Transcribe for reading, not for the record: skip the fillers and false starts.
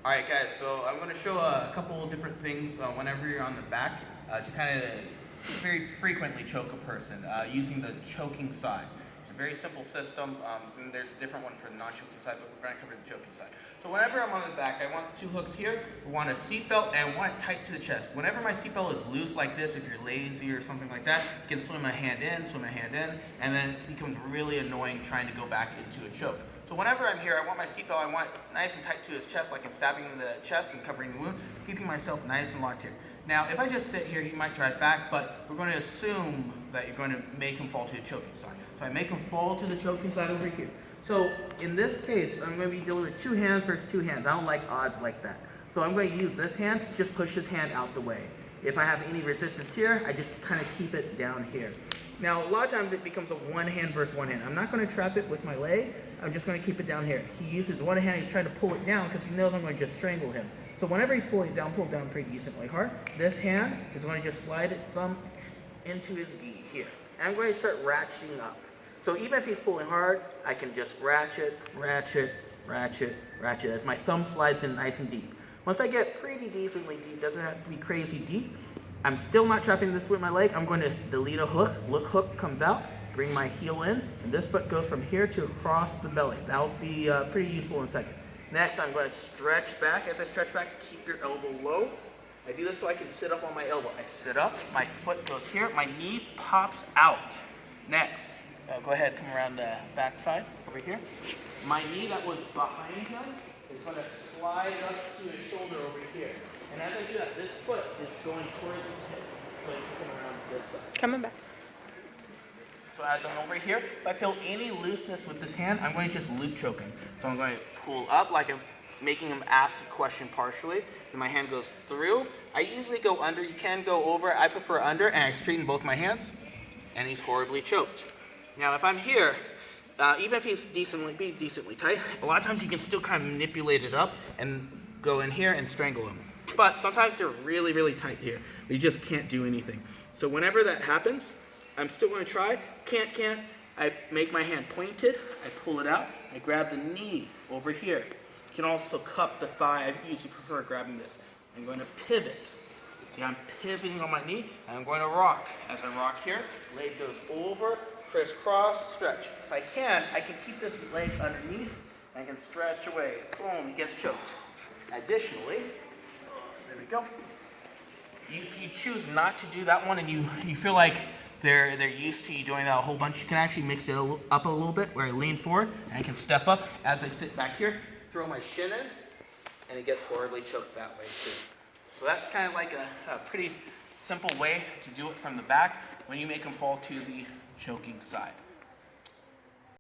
Alright guys, so I'm going to show a couple of different things whenever you're on the back to kind of very frequently choke a person using the choking side. It's a very simple system, and there's a different one for the non-choking side, but we're going to cover the choking side. So whenever I'm on the back, I want two hooks here. I want a seatbelt and I want it tight to the chest. Whenever my seatbelt is loose like this, if you're lazy or something like that, you can swim a hand in, and then it becomes really annoying trying to go back into a choke. So whenever I'm here, I want my seatbelt, I want it nice and tight to his chest, like I'm stabbing the chest and covering the wound, keeping myself nice and locked here. Now, if I just sit here, he might drive back, but we're going to assume that you're going to make him fall to the choking side. So I make him fall to the choking side over here. So in this case, I'm going to be dealing with two hands versus two hands. I don't like odds like that. So I'm going to use this hand to just push his hand out the way. If I have any resistance here, I just kind of keep it down here. Now, a lot of times it becomes a one hand versus one hand. I'm not going to trap it with my leg. I'm just going to keep it down here. He uses one hand, he's trying to pull it down because he knows I'm going to just strangle him. So whenever he's pull it down pretty decently hard. This hand is going to just slide its thumb into his gi here. And I'm going to start ratcheting up. So even if he's pulling hard, I can just ratchet as my thumb slides in nice and deep. Once I get pretty decently deep, doesn't have to be crazy deep, I'm still not trapping this with my leg. I'm going to delete a hook. Hook comes out, bring my heel in, and this foot goes from here to across the belly. That'll be pretty useful in a second. Next, I'm going to stretch back. As I stretch back, keep your elbow low. I do this so I can sit up on my elbow. I sit up, my foot goes here, my knee pops out. Next, go ahead, come around the back side over here. My knee that was behind him is going to slide up to his shoulder over here. And as I do that, this foot is going towards his hip. So I can come around this side. Coming back. So as I'm over here, if I feel any looseness with this hand, I'm going to just loop choke him. So I'm going to pull up like I'm making him ask the question partially. Then my hand goes through. I usually go under. You can go over. I prefer under, and I straighten both my hands. And he's horribly choked. Now if I'm here, even if he's decently tight, a lot of times you can still kind of manipulate it up and go in here and strangle him. But sometimes they're really tight here. You just can't do anything. So whenever that happens, I'm still going to try. Can't. I make my hand pointed. I pull it out. I grab the knee over here. You can also cup the thigh. I usually prefer grabbing this. I'm going to pivot. See, I'm pivoting on my knee, and I'm going to rock. As I rock here, leg goes over, crisscross, stretch. If I can keep this leg underneath, and I can stretch away. Boom, he gets choked. Additionally, there we go. If you choose not to do that one and you feel like they're used to you doing that a whole bunch, you can actually mix it up a little bit where I lean forward and I can step up as I sit back here, throw my shin in, and it gets horribly choked that way too. So that's kind of like a pretty simple way to do it from the back when you make them fall to the choking side.